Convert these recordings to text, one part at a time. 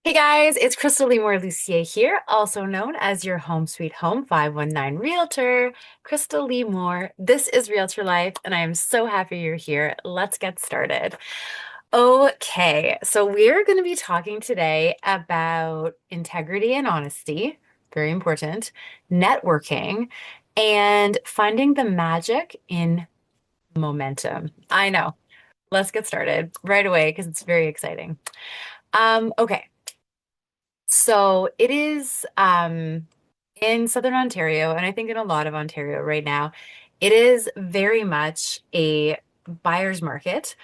Hey guys, it's Crystal Lee Lucier here, also known as your Home Sweet Home 519 Realtor, Crystal Lee Moore. This is Realtor Life, and I am so happy you're here. Let's get started. Okay, so we're going to be talking today about integrity and honesty, very important, networking, and finding the magic in momentum. I know. Let's get started right away because it's very exciting. Okay. So it is in Southern Ontario, and I think in a lot of Ontario right now, it is very much a buyer's market.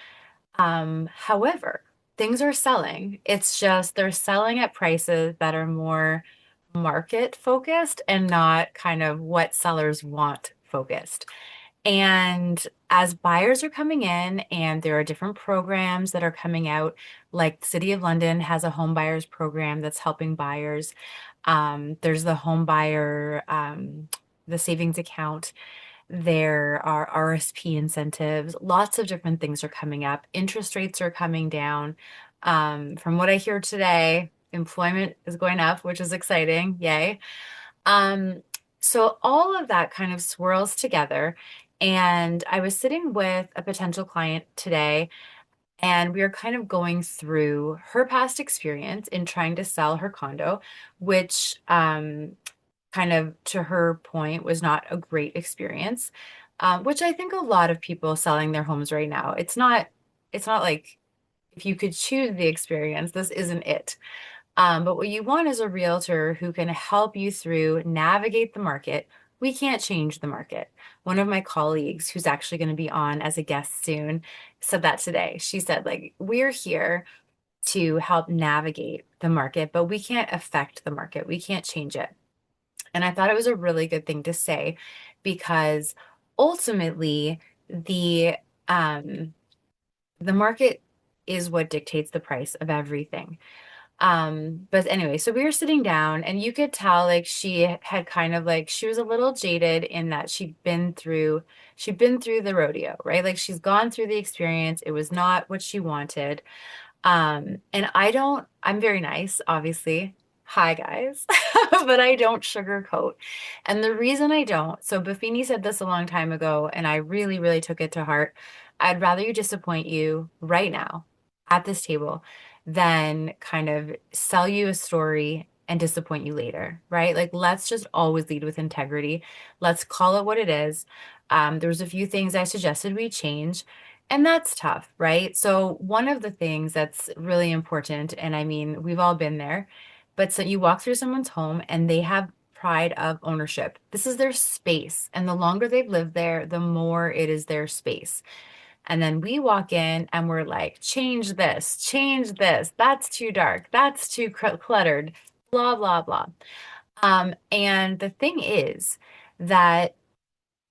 However, things are selling. It's just they're selling at prices that are more market focused and not kind of what sellers want focused. And as buyers are coming in, and there are different programs that are coming out, like the City of London has a home buyers program that's helping buyers. There's the home buyer, the savings account. There are RSP incentives. Lots of different things are coming up. Interest rates are coming down. From what I hear today, employment is going up, which is exciting. Yay. Um, so all of that kind of swirls together. And I was sitting with a potential client today, and we were kind of going through her past experience in trying to sell her condo, which kind of to her point was not a great experience, which I think a lot of people selling their homes right now, it's not like if you could choose the experience, this isn't it. But what you want is a realtor who can help you through navigate the market. We can't change the market. One of my colleagues, who's actually going to be on as a guest soon, said that today. She said, like, we're here to help navigate the market, but we can't affect the market. We can't change it. And I thought it was a really good thing to say because ultimately um, the market is what dictates the price of everything. But anyway, so we were sitting down and you could tell like she had kind of like she was a little jaded in that she'd been through the rodeo, right? Like she's gone through the experience. It was not what she wanted. And I'm very nice, obviously. Hi guys. But I don't sugarcoat. And the reason I don't, so Buffini said this a long time ago, and I really, really took it to heart. I'd rather you disappoint you right now at this table than kind of sell you a story and disappoint you later, right? Like, let's just always lead with integrity. Let's call it what it is. There was a few things I suggested we change. And that's tough, right? So one of the things that's really important, and I mean, we've all been there, but so you walk through someone's home and they have pride of ownership. This is their space. And the longer they've lived there, the more it is their space. And then we walk in and we're like, change this. That's too dark. That's too cluttered, blah, blah, blah. And the thing is that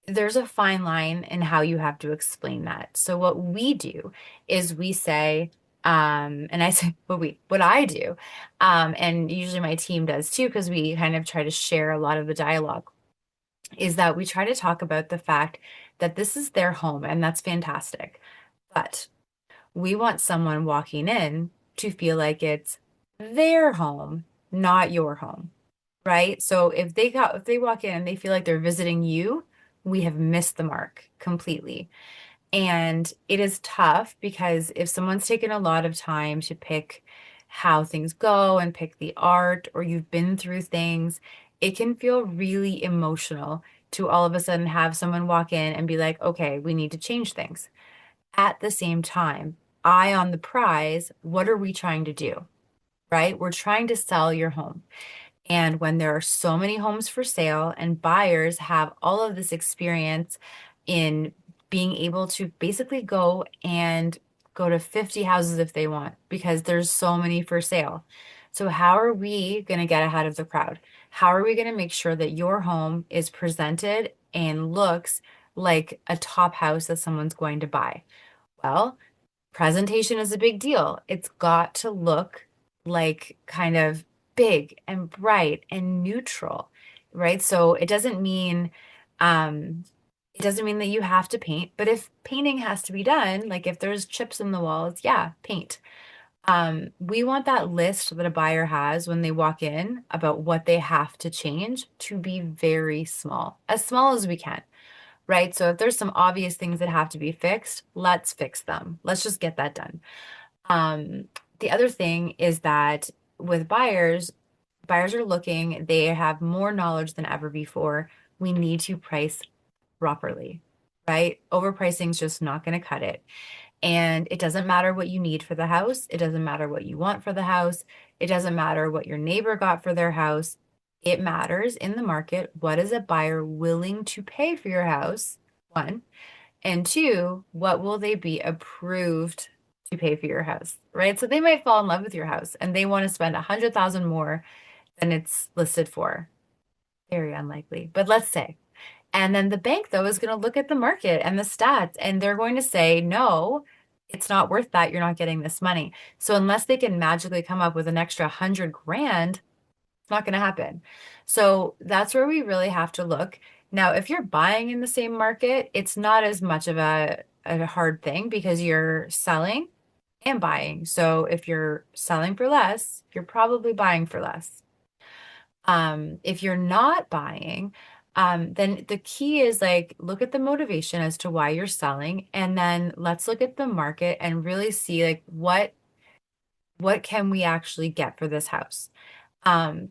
there's a fine line in how you have to explain that. So what we do is we say, and I say what I do, and usually my team does too, because we kind of try to share a lot of the dialogue, is that we try to talk about the fact that this is their home and that's fantastic. But we want someone walking in to feel like it's their home, not your home, right? So if they walk in and they feel like they're visiting you, we have missed the mark completely. And it is tough because if someone's taken a lot of time to pick how things go and pick the art, or you've been through things, it can feel really emotional to all of a sudden have someone walk in and be like, okay, we need to change things. At the same time, eye on the prize, what are we trying to do? Right? We're trying to sell your home. And when there are so many homes for sale and buyers have all of this experience in being able to basically go to 50 houses if they want because there's so many for sale. So how are we going to get ahead of the crowd? How are we going to make sure that your home is presented and looks like a top house that someone's going to buy? Well, presentation is a big deal. It's got to look like kind of big and bright and neutral, right? So it doesn't mean that you have to paint, but if painting has to be done, like if there's chips in the walls, yeah, paint. We want that list that a buyer has when they walk in about what they have to change to be very small as we can, right? So if there's some obvious things that have to be fixed, let's fix them. Let's just get that done. Um, the other thing is that with buyers, buyers are looking, they have more knowledge than ever before. We need to price properly, right? Overpricing is just not going to cut it. And it doesn't matter what you need for the house. It doesn't matter what you want for the house. It doesn't matter what your neighbor got for their house. It matters in the market. What is a buyer willing to pay for your house? One. And two, what will they be approved to pay for your house? Right? So they might fall in love with your house and they want to spend 100,000 more than it's listed for. Very unlikely. But let's say. And then the bank, though, is going to look at the market and the stats, and they're going to say, no, it's not worth that. You're not getting this money. So unless they can magically come up with an extra 100 grand, it's not going to happen. So that's where we really have to look. Now, if you're buying in the same market, it's not as much of a hard thing because you're selling and buying. So if you're selling for less, you're probably buying for less. If you're not buying, then the key is like look at the motivation as to why you're selling, and then let's look at the market and really see like what can we actually get for this house.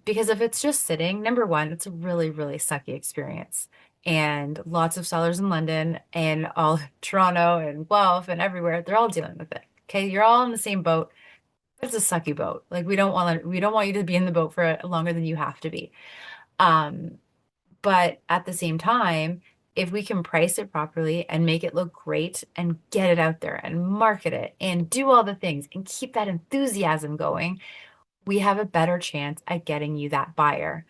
Because if it's just sitting, number one, it's a really, really sucky experience. And lots of sellers in London and all Toronto and Guelph and everywhere, they're all dealing with it. Okay, you're all in the same boat. It's a sucky boat. Like we don't want you to be in the boat for longer than you have to be. Um, but at the same time, if we can price it properly and make it look great and get it out there and market it and do all the things and keep that enthusiasm going, we have a better chance at getting you that buyer.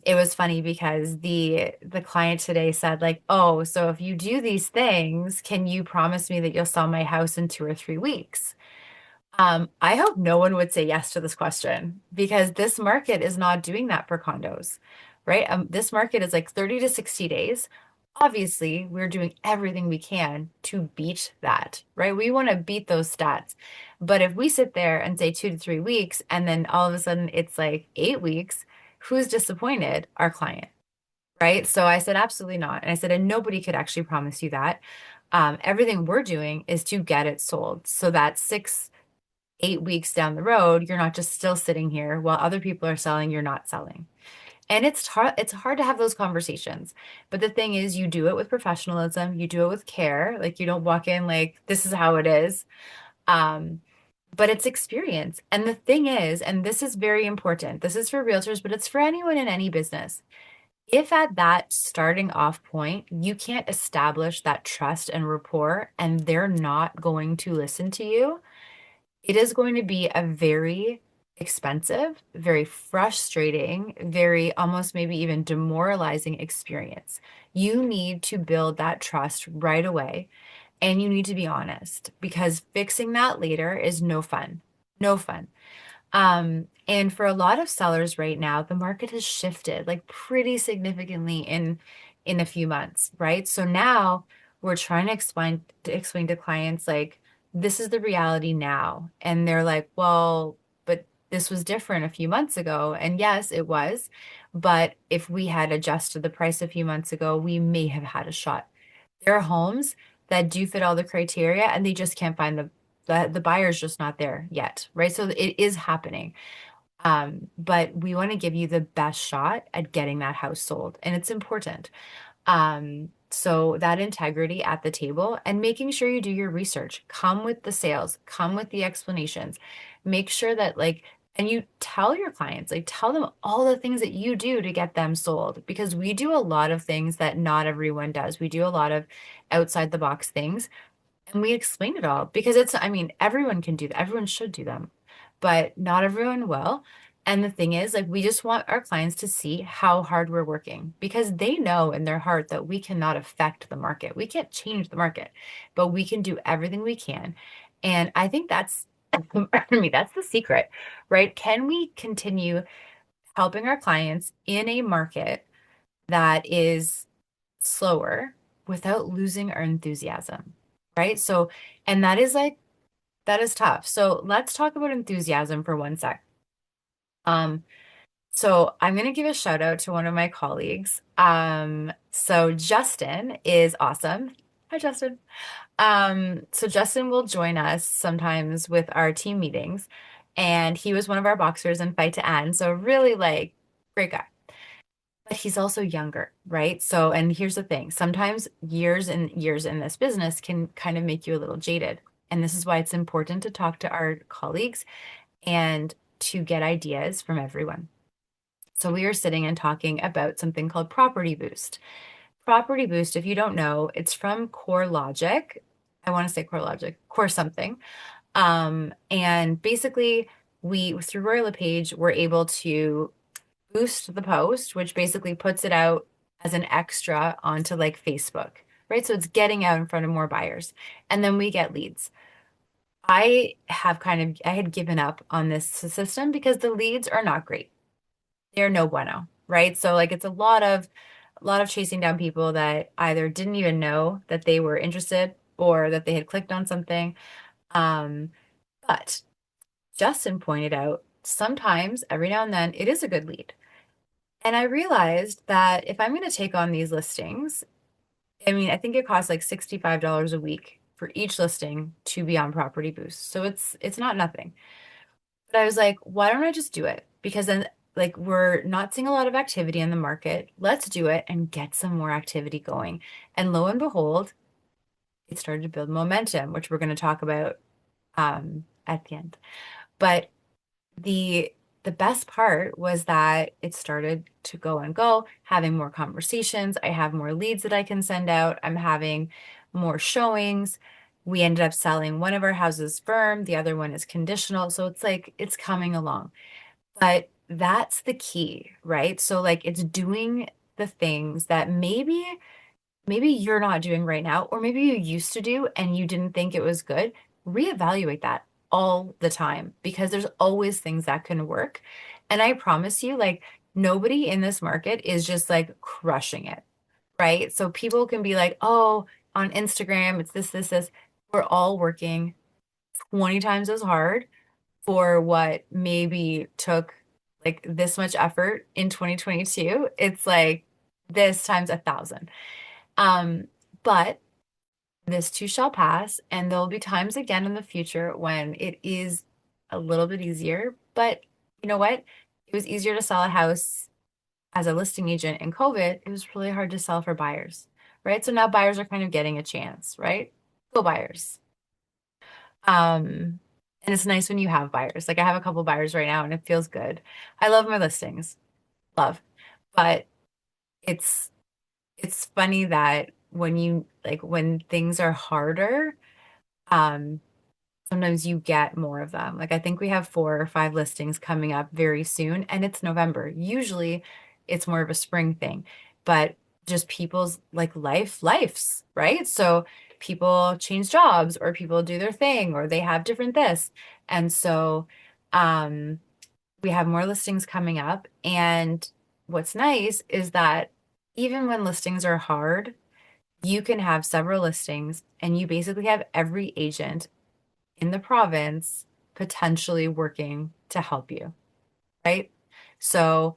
It was funny because the client today said like, "Oh, so if you do these things, can you promise me that you'll sell my house in 2 or 3 weeks?" I hope no one would say yes to this question because this market is not doing that for condos, right? This market is like 30 to 60 days. Obviously, we're doing everything we can to beat that, right? We want to beat those stats. But if we sit there and say 2 to 3 weeks and then all of a sudden it's like 8 weeks, who's disappointed? Our client, right? So I said, absolutely not. And I said, and nobody could actually promise you that. Everything we're doing is to get it sold so that 6, 8 weeks down the road, you're not just still sitting here while other people are selling, you're not selling. And it's hard to have those conversations. But the thing is, you do it with professionalism, you do it with care. Like you don't walk in like this is how it is. Um, but it's experience. And the thing is, and this is very important, this is for realtors, but it's for anyone in any business. If at that starting off point, you can't establish that trust and rapport, and they're not going to listen to you, it is going to be a very expensive, very frustrating, very almost maybe even demoralizing experience. You need to build that trust right away and you need to be honest because fixing that later is no fun. No fun. And for a lot of sellers right now, the market has shifted like pretty significantly in a few months, right? So now we're trying to explain to clients like this is the reality now. And they're like, well, but this was different a few months ago. And yes, it was. But if we had adjusted the price a few months ago, we may have had a shot. There are homes that do fit all the criteria and they just can't find the buyer's just not there yet, right? So it is happening. But we want to give you the best shot at getting that house sold, and it's important. So that integrity at the table and making sure you do your research, come with the sales, come with the explanations, make sure that like, and you tell your clients, like tell them all the things that you do to get them sold because we do a lot of things that not everyone does. We do a lot of outside the box things and we explain it all because it's, I mean, everyone can do that. Everyone should do them, but not everyone will. And the thing is, like, we just want our clients to see how hard we're working because they know in their heart that we cannot affect the market. We can't change the market, but we can do everything we can. And I think that's, pardon me, that's the secret, right? Can we continue helping our clients in a market that is slower without losing our enthusiasm, right? So, and that is like That is tough. So let's talk about enthusiasm for one sec. Um, so I'm going to give a shout out to one of my colleagues. So Justin is awesome. Hi, Justin. So Justin will join us sometimes with our team meetings, and he was one of our boxers in Fight to End. So really like great guy. But he's also younger, right? So, and here's the thing, sometimes years and years in this business can kind of make you a little jaded. And this is why it's important to talk to our colleagues and to get ideas from everyone. So we are sitting and talking about something called Property Boost. Property Boost, if you don't know, it's from Core Logic. I want to say Core Logic, Core something. And basically, we through our page, we're able to boost the post, which basically puts it out as an extra onto like Facebook, right? So it's getting out in front of more buyers. And then we get leads. I had given up on this system because the leads are not great. They're no bueno, right? So like it's a lot of chasing down people that either didn't even know that they were interested or that they had clicked on something. Um, but Justin pointed out sometimes every now and then it is a good lead. And I realized that if I'm going to take on these listings, I mean, I think it costs like $65 a week for each listing to be on Property Boost. So it's not nothing. But I was like, why don't I just do it? Because then like we're not seeing a lot of activity in the market. Let's do it and get some more activity going. And lo and behold, it started to build momentum, which we're going to talk about at the end. But the the best part was that it started to go and go, having more conversations. I have more leads that I can send out. I'm having more showings. We ended up selling one of our houses firm, the other one is conditional. So it's like it's coming along. But that's the key, right? So like it's doing the things that maybe you're not doing right now, or maybe you used to do and you didn't think it was good. Reevaluate that all the time because there's always things that can work. And I promise you, like, nobody in this market is just like crushing it, right? So people can be like, oh, on Instagram, it's this. We're all working 20 times as hard for what maybe took like this much effort in 2022. It's like this times 1,000. Um, but this too shall pass, and there'll be times again in the future when it is a little bit easier. But you know what? It was easier to sell a house as a listing agent in COVID. It was really hard to sell for buyers, right? So now buyers are kind of getting a chance, right? Go buyers. And it's nice when you have buyers. Like I have a couple buyers right now and it feels good. I love my listings, love. But it's it's funny that when you like when things are harder, um, sometimes you get more of them. Like I think we have 4 or 5 listings coming up very soon, and it's November. Usually it's more of a spring thing, but just people's like lives, right? So people change jobs or people do their thing or they have different this. And so um we have more listings coming up. And what's nice is that even when listings are hard, you can have several listings and you basically have every agent in the province potentially working to help you, right? So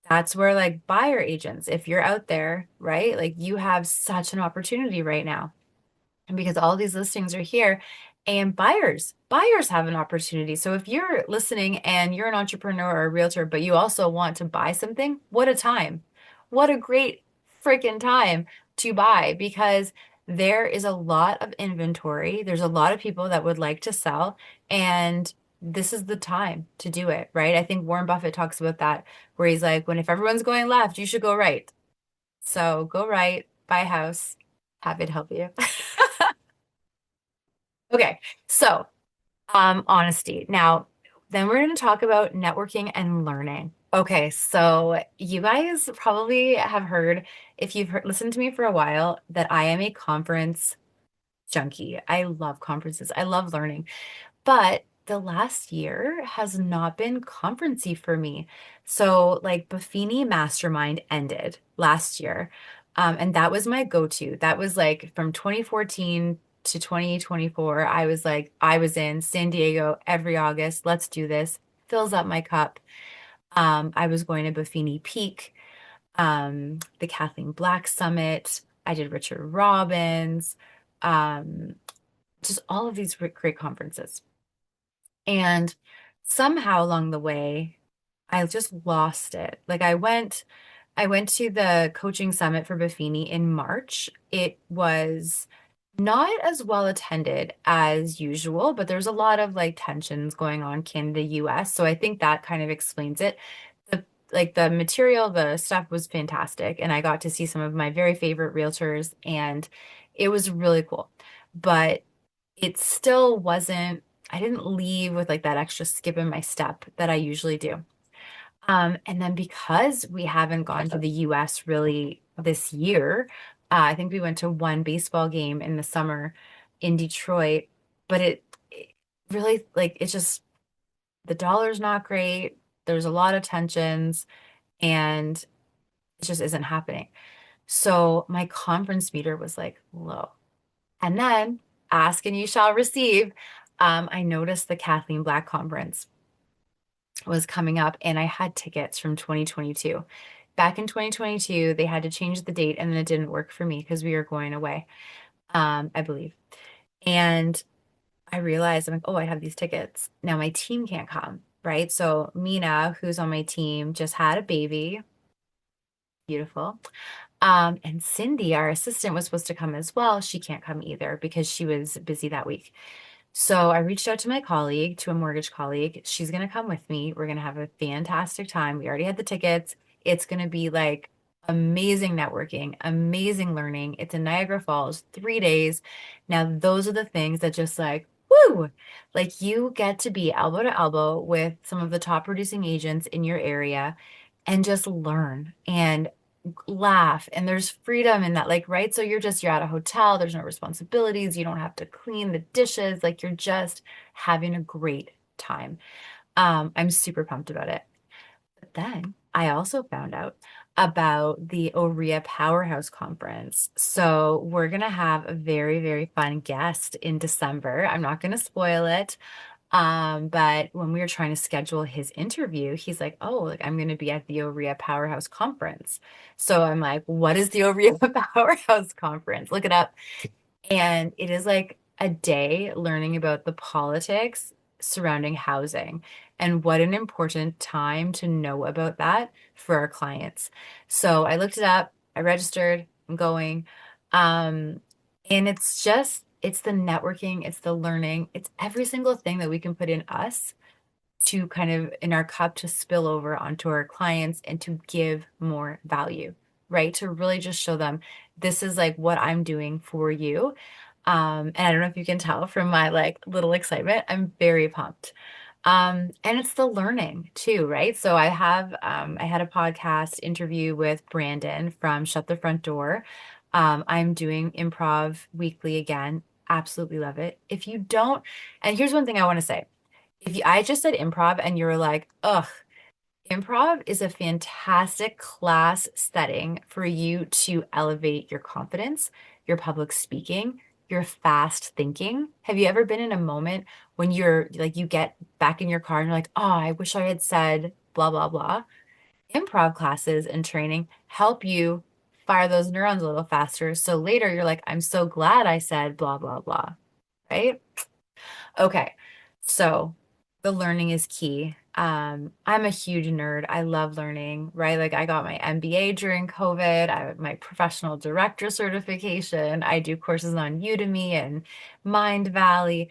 that's where like buyer agents, if you're out there, right? Like you have such an opportunity right now. And because all these listings are here and buyers have an opportunity. So if you're listening and you're an entrepreneur or a realtor, but you also want to buy something, what a time. What a great freaking time to buy because there is a lot of inventory. There's a lot of people that would like to sell, and this is the time to do it, right? I think Warren Buffett talks about that, where he's like, when if everyone's going left, you should go right. So go right, buy a house, have it help you. Okay, so honesty. Now, then we're going to talk about networking and learning. Okay, so you guys probably have heard, if you've listened to me for a while, that I am a conference junkie. I love conferences. I love learning. But the last year has not been conferencey for me. So, like, Buffini Mastermind ended last year. And that was my go-to. That was like from 2014 to 2024, I was like, I was in San Diego every August. Let's do this. Fills up my cup. I was going to Buffini Peak, the Kathleen Black Summit. I did Richard Robbins, um, just all of these great conferences. And somehow along the way, I just lost it. Like I went to the coaching summit for Buffini in March. It was not as well attended as usual, but there's a lot of like tensions going on Canada, US. So I think that kind of explains it. The like the material, the stuff was fantastic, and I got to see some of my very favorite realtors, and it was really cool. But it still wasn't, I didn't leave with like that extra skip in my step that I usually do. And then because we haven't gone to the US really this year, I think we went to one baseball game in the summer in Detroit, but it really like it's just the dollar's not great. There's a lot of tensions and it just isn't happening. So my conference meter was like low. And then ask and you shall receive. I noticed the Kathleen Black conference was coming up and I had tickets from 2022. Back in 2022, they had to change the date and then it didn't work for me because we were going away, I believe. And I realized I'm like, oh, I have these tickets. Now my team can't come, right? So Mina, who's on my team, just had a baby. Beautiful. And Cindy, our assistant, was supposed to come as well. She can't come either because she was busy that week. So I reached out to my colleague, to a mortgage colleague. She's going to come with me. We're going to have a fantastic time. We already had the tickets. It's going to be like amazing networking, amazing learning. It's in Niagara Falls, 3 days. Now, those are the things that just like, woo, like you get to be elbow to elbow with some of the top producing agents in your area and just learn and laugh, and there's freedom in that, like, right? So you're at a hotel, there's no responsibilities, you don't have to clean the dishes, like you're just having a great time. I'm super pumped about it. But then I also found out about the OREA Powerhouse Conference. So we're gonna have a very, very fun guest in December. I'm not gonna spoil it. But when we were trying to schedule his interview, he's like, "Oh, like I'm going to be at the OREA Powerhouse Conference." So I'm like, "What is the OREA Powerhouse Conference?" Look it up. And it is like a day learning about the politics surrounding housing and what an important time to know about that for our clients. So I looked it up, I registered, I'm going. Um, and it's the networking, it's the learning, it's every single thing that we can put in us to kind of in our cup to spill over onto our clients and to give more value, right? To really just show them this is like what I'm doing for you. And I don't know if you can tell from my like little excitement, I'm very pumped. And it's the learning too, right? So I had a podcast interview with Brandon from Shut the Front Door. I'm doing improv weekly again. Absolutely love it. If you don't, and here's one thing I want to say. If you, I just said improv and you're like, ugh, improv is a fantastic class setting for you to elevate your confidence, your public speaking, your fast thinking. Have you ever been in a moment when you're like, you get back in your car and you're like, oh, I wish I had said blah, blah, blah? Improv classes and training help you fire those neurons a little faster. So later you're like, I'm so glad I said blah, blah, blah, right? Okay, so the learning is key. I'm a huge nerd. I love learning, right? Like I got my MBA during COVID. I have my professional director certification. I do courses on Udemy and Mind Valley.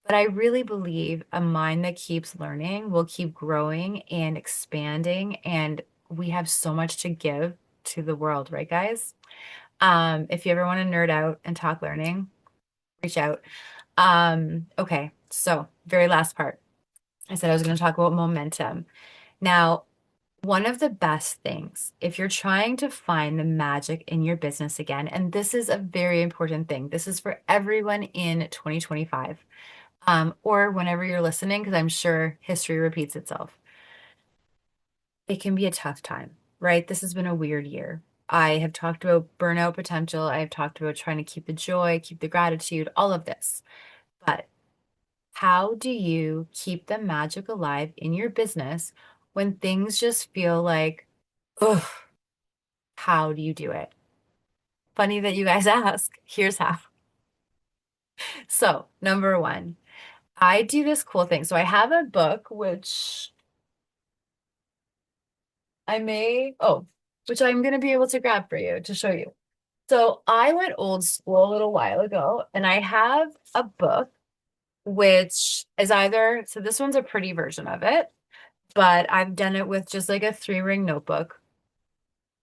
But I really believe a mind that keeps learning will keep growing and expanding. And we have so much to give to the world, right, guys? If you ever want to nerd out and talk learning, reach out. Okay, so very last part. I said I was going to talk about momentum. Now, one of the best things, if you're trying to find the magic in your business again, and this is a very important thing, this is for everyone in 2025, or whenever you're listening, because I'm sure history repeats itself. It can be a tough time, right? This has been a weird year. I have talked about burnout potential. I've talked about trying to keep the joy, keep the gratitude, all of this. But how do you keep the magic alive in your business when things just feel like, ugh, how do you do it? Funny that you guys ask. Here's how. So, number one, I do this cool thing. So, I have a book which which I'm going to be able to grab for you to show you. So, I went old school a little while ago, and I have a book which is so this one's a pretty version of it, but I've done it with just like a three-ring notebook.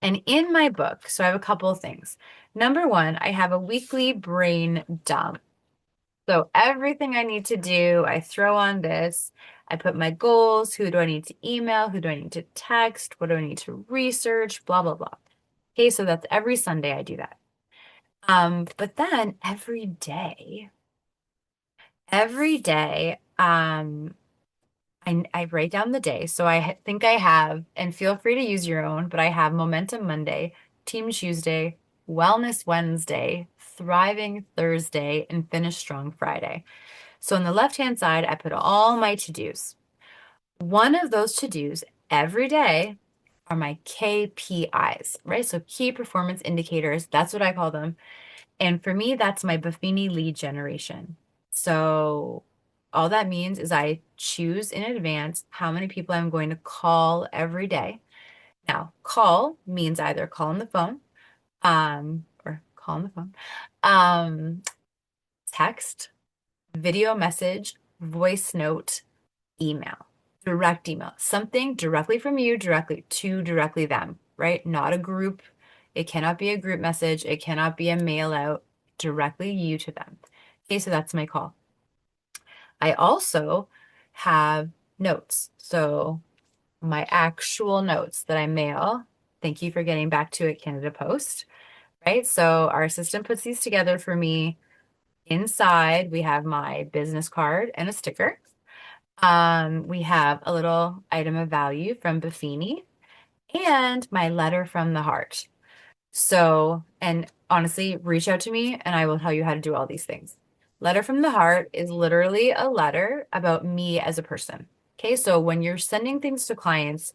And in my book, so I have a couple of things. Number one, I have a weekly brain dump. So everything I need to do, I throw on this. I put my goals. Who do I need to email? Who do I need to text? What do I need to research? Blah, blah, blah. Okay, so that's every Sunday I do that. But then every day, I write down the day. So think I have, and feel free to use your own, but I have Momentum Monday, Team Tuesday, Wellness Wednesday, Thriving Thursday, and Finish Strong Friday. So on the left-hand side, I put all my to-dos. One of those to-dos every day are my KPIs, right? So key performance indicators, that's what I call them. And for me, that's my Buffini lead generation. So all that means is I choose in advance how many people I'm going to call every day. Now, call means either call on the phone, or call on the phone, um, text, video message, voice note, email, direct email, something directly from you, directly them, right? Not a group. It cannot be a group message. It cannot be a mail out, directly you to them. Okay, so that's my call. I also have notes. So my actual notes that I mail. Thank you for getting back to it, Canada Post, right? So our assistant puts these together for me. Inside, we have my business card and a sticker. We have a little item of value from Buffini and my letter from the heart. So, and honestly, reach out to me and I will tell you how to do all these things. Letter from the heart is literally a letter about me as a person. Okay, so when you're sending things to clients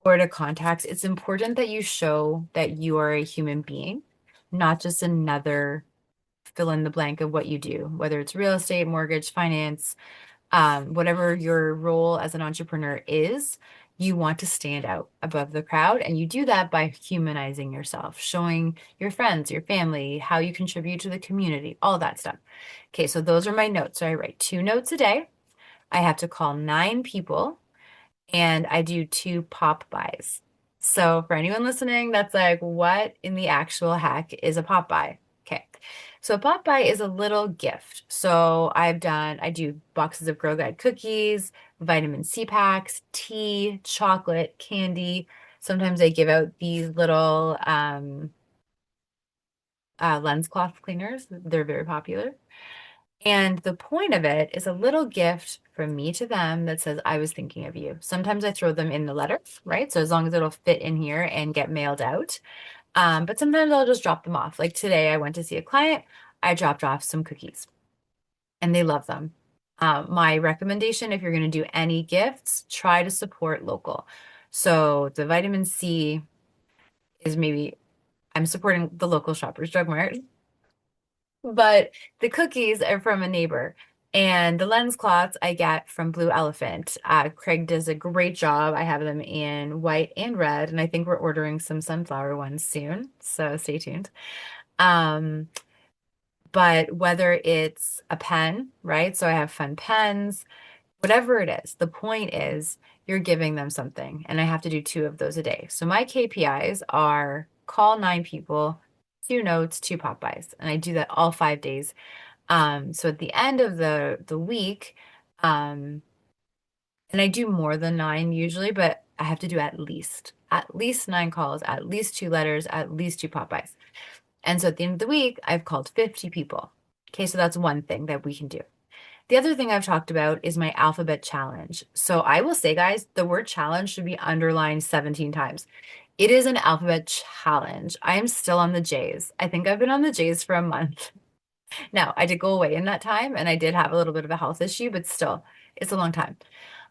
or to contacts, it's important that you show that you are a human being, not just another fill in the blank of what you do, whether it's real estate, mortgage, finance, whatever your role as an entrepreneur is, you want to stand out above the crowd. And you do that by humanizing yourself, showing your friends, your family, how you contribute to the community, all that stuff. Okay, so those are my notes. So I write 2 notes a day. I have to call 9 people and I do 2 pop buys. So for anyone listening, that's like, what in the actual heck is a pop buy? Okay. So a pop buy is a little gift. So I do boxes of Grow Guide cookies, vitamin C packs, tea, chocolate, candy. Sometimes I give out these little lens cloth cleaners. They're very popular. And the point of it is a little gift from me to them that says, I was thinking of you. Sometimes I throw them in the letter, right? So as long as it'll fit in here and get mailed out. But sometimes I'll just drop them off. Like today, I went to see a client. I dropped off some cookies and they love them. My recommendation, if you're going to do any gifts, try to support local. So the vitamin C is maybe I'm supporting the local Shoppers Drug Mart, but the cookies are from a neighbor. And the lens cloths I get from Blue Elephant. Craig does a great job. I have them in white and red, and I think we're ordering some sunflower ones soon. So stay tuned. Um, but whether it's a pen, right? So I have fun pens, whatever it is, the point is you're giving them something. And I have to do 2 of those a day. So my KPIs are call 9 people, 2 notes, 2 pop buys. And I do that all 5 days. So at the end of the week, and I do more than 9 usually, but I have to do at least 9 calls, at least 2 letters, at least 2 pop buys. And so at the end of the week, I've called 50 people. Okay, so that's one thing that we can do. The other thing I've talked about is my alphabet challenge. So I will say, guys, the word challenge should be underlined 17 times. It is an alphabet challenge. I am still on the J's. I think I've been on the J's for a month. Now, I did go away in that time and I did have a little bit of a health issue, but still, it's a long time.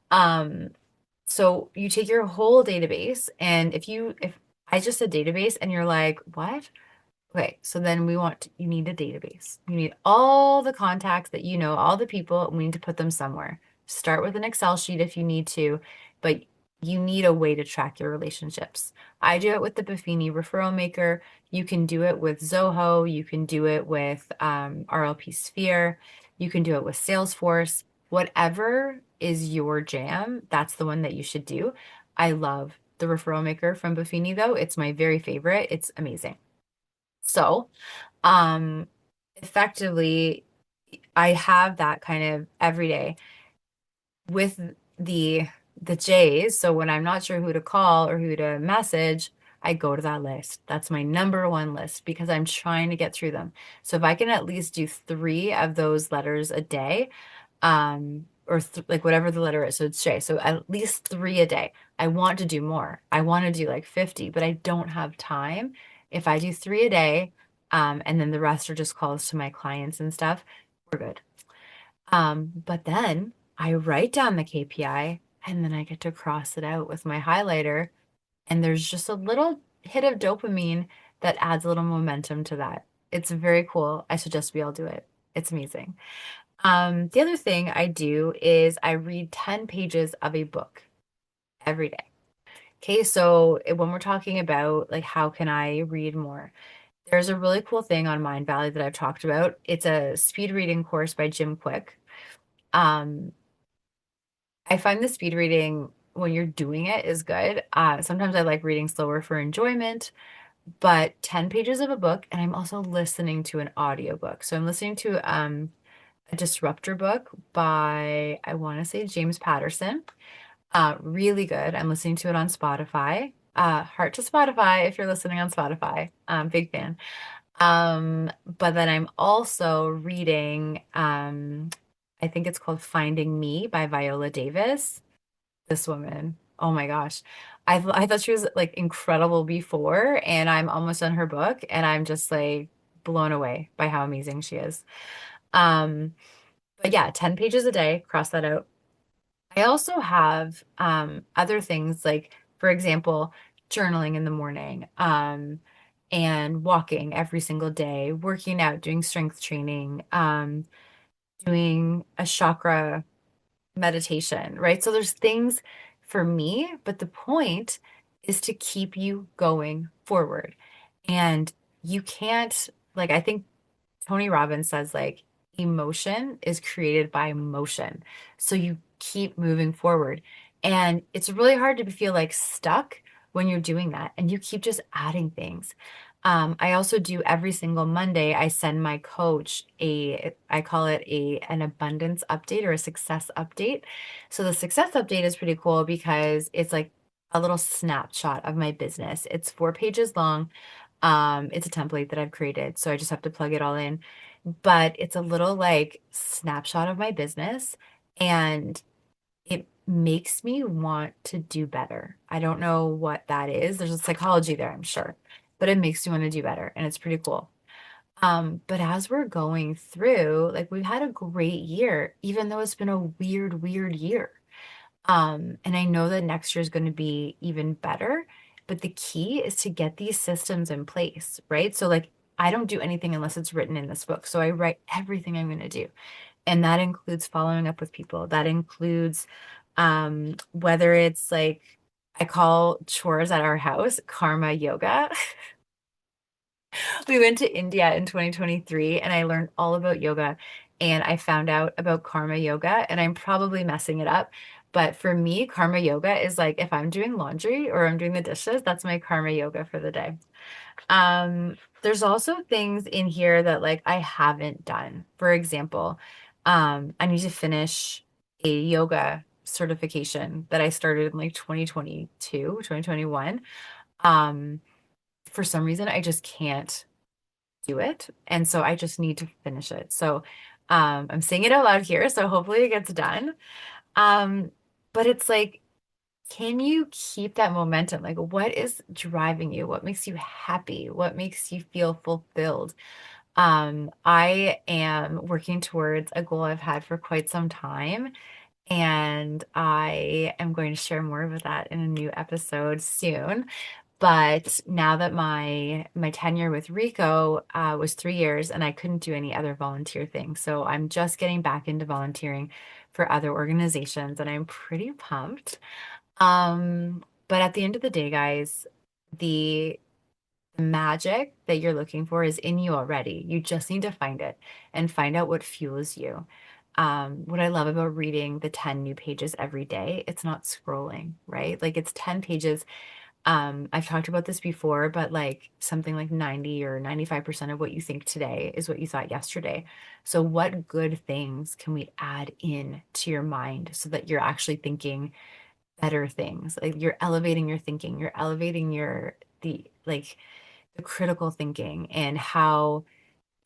Um, so you take your whole database, and if I just said database and you're like, what? Okay, so then you need a database. You need all the contacts that you know, all the people, and we need to put them somewhere. Start with an Excel sheet if you need to, but you need a way to track your relationships. I do it with the Buffini referral maker. You can do it with Zoho. You can do it with RLP Sphere. You can do it with Salesforce. Whatever is your jam, that's the one that you should do. I love the referral maker from Buffini, though. It's my very favorite. It's amazing. So, um, effectively, I have that kind of every day with the the J's. So when I'm not sure who to call or who to message, I go to that list. That's my number one list because I'm trying to get through them. So if I can at least do three of those letters a day, or like whatever the letter is, so it's J. So at least three a day. I want to do more. I want to do like 50, but I don't have time. If I do three a day, and then the rest are just calls to my clients and stuff, we're good. But then I write down the KPI and then I get to cross it out with my highlighter. And there's just a little hit of dopamine that adds a little momentum to that. It's very cool. I suggest we all do it. It's amazing. The other thing I do is I read 10 pages of a book every day. Okay, so when we're talking about like how can I read more, there's a really cool thing on Mind Valley that I've talked about. It's a speed reading course by Jim Quick. Um, I find the speed reading when you're doing it is good. Sometimes I like reading slower for enjoyment, but 10 pages of a book, and I'm also listening to an audiobook. So I'm listening to a disruptor book by, I want to say, James Patterson. Really good. I'm listening to it on Spotify. Heart to Spotify if you're listening on Spotify. Big fan. But then I'm also reading, I think it's called Finding Me by Viola Davis. This woman, oh my gosh. I thought she was like incredible before, and I'm almost done her book, and I'm just like blown away by how amazing she is. Um, but yeah, 10 pages a day, cross that out. I also have other things like, for example, journaling in the morning, and walking every single day, working out, doing strength training, doing a chakra meditation, right? So there's things for me, but the point is to keep you going forward. And you can't, like, I think Tony Robbins says, like, emotion is created by motion. So you keep moving forward. And it's really hard to feel like stuck when you're doing that. And you keep just adding things. I also do every single Monday, I send my coach I call it an abundance update or a success update. So the success update is pretty cool because it's like a little snapshot of my business. It's 4 pages long. It's a template that I've created, so I just have to plug it all in. But it's a little like snapshot of my business, and it makes me want to do better. I don't know what that is. There's a psychology there, I'm sure, but it makes me want to do better, and it's pretty cool. But as we're going through, like we've had a great year, even though it's been a weird, weird year. And I know that next year is going to be even better, but the key is to get these systems in place, right? So like I don't do anything unless it's written in this book. So I write everything I'm going to do. And that includes following up with people. That includes whether it's like I call chores at our house karma yoga. We went to India in 2023 and I learned all about yoga, and I found out about karma yoga, and I'm probably messing it up. But for me, karma yoga is like if I'm doing laundry or I'm doing the dishes, that's my karma yoga for the day. There's also things in here that like I haven't done. For example, I need to finish a yoga certification that I started in like 2022, 2021. Um, for some reason, I just can't do it. And so I just need to finish it. So I'm saying it out loud here. So hopefully it gets done. Um, but it's like can you keep that momentum? Like, what is driving you? What makes you happy? What makes you feel fulfilled? I am working towards a goal I've had for quite some time, and I am going to share more of that in a new episode soon. But now that my tenure with Rico was 3 years, and I couldn't do any other volunteer things, so I'm just getting back into volunteering for other organizations, and I'm pretty pumped. But at the end of the day, guys, the magic that you're looking for is in you already. You just need to find it and find out what fuels you. What I love about reading the 10 new pages every day, it's not scrolling, right? Like it's 10 pages. I've talked about this before, but like something like 90 or 95% of what you think today is what you thought yesterday. So what good things can we add in to your mind so that you're actually thinking better things? Like you're elevating your thinking, you're elevating your the critical thinking and how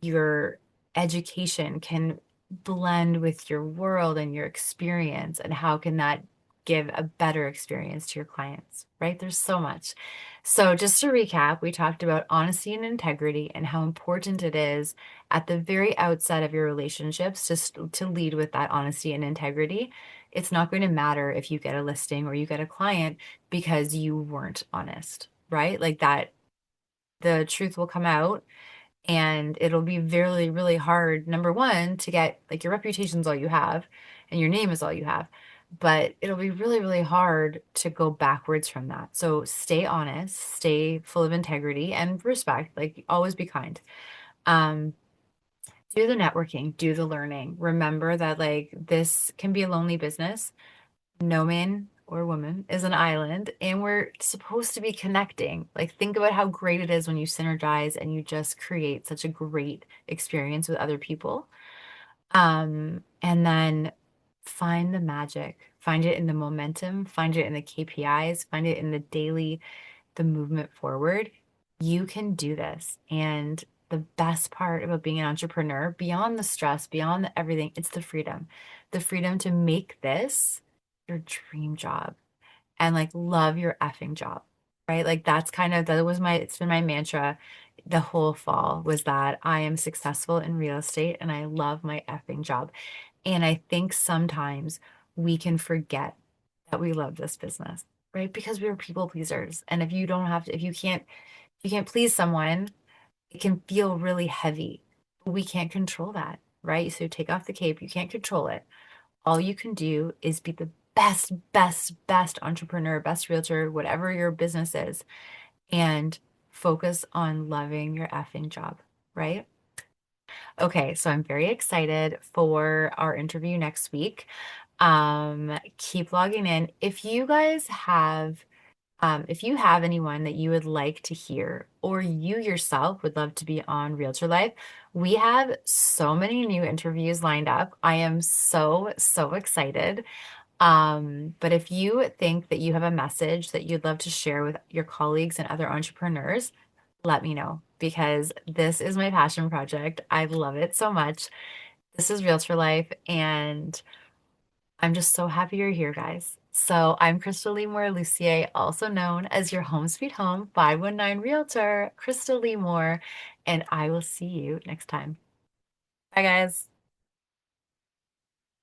your education can blend with your world and your experience, and how can that give a better experience to your clients, right? There's so much. So just to recap, we talked about honesty and integrity and how important it is at the very outset of your relationships just to lead with that honesty and integrity. It's not going to matter if you get a listing or you get a client because you weren't honest, right? Like that, the truth will come out, and it'll be really, really hard, number one, to get like your reputation's all you have and your name is all you have. But it'll be really, really hard to go backwards from that. So stay honest, stay full of integrity and respect, like always be kind. Um, do the networking, do the learning. Remember that like this can be a lonely business. No man or woman is an island, and we're supposed to be connecting. Like, think about how great it is when you synergize and you just create such a great experience with other people. And then find the magic, find it in the momentum, find it in the KPIs, find it in the daily, the movement forward. You can do this. And the best part about being an entrepreneur, beyond the stress, beyond everything, it's the freedom to make this your dream job and like love your effing job, right? Like that's kind of, that was my, it's been my mantra the whole fall was that I am successful in real estate and I love my effing job. And I think sometimes we can forget that we love this business, right? Because we're people pleasers. And if you don't have to, if you can't please someone, it can feel really heavy. We can't control that, right? So take off the cape. You can't control it. All you can do is be the best, best, best entrepreneur, best realtor, whatever your business is, and focus on loving your effing job, right? Okay, so I'm very excited for our interview next week. Keep logging in. If you have anyone that you would like to hear, or you yourself would love to be on Realtor Life, we have so many new interviews lined up. I am so, so excited. But if you think that you have a message that you'd love to share with your colleagues and other entrepreneurs, let me know because this is my passion project. I love it so much. This is Realtor Life, and I'm just so happy you're here, guys. So I'm Krystal Lee Moore Lucier, also known as your Home Sweet Home 519 Realtor, Krystal Lee Moore, and I will see you next time. Bye, guys.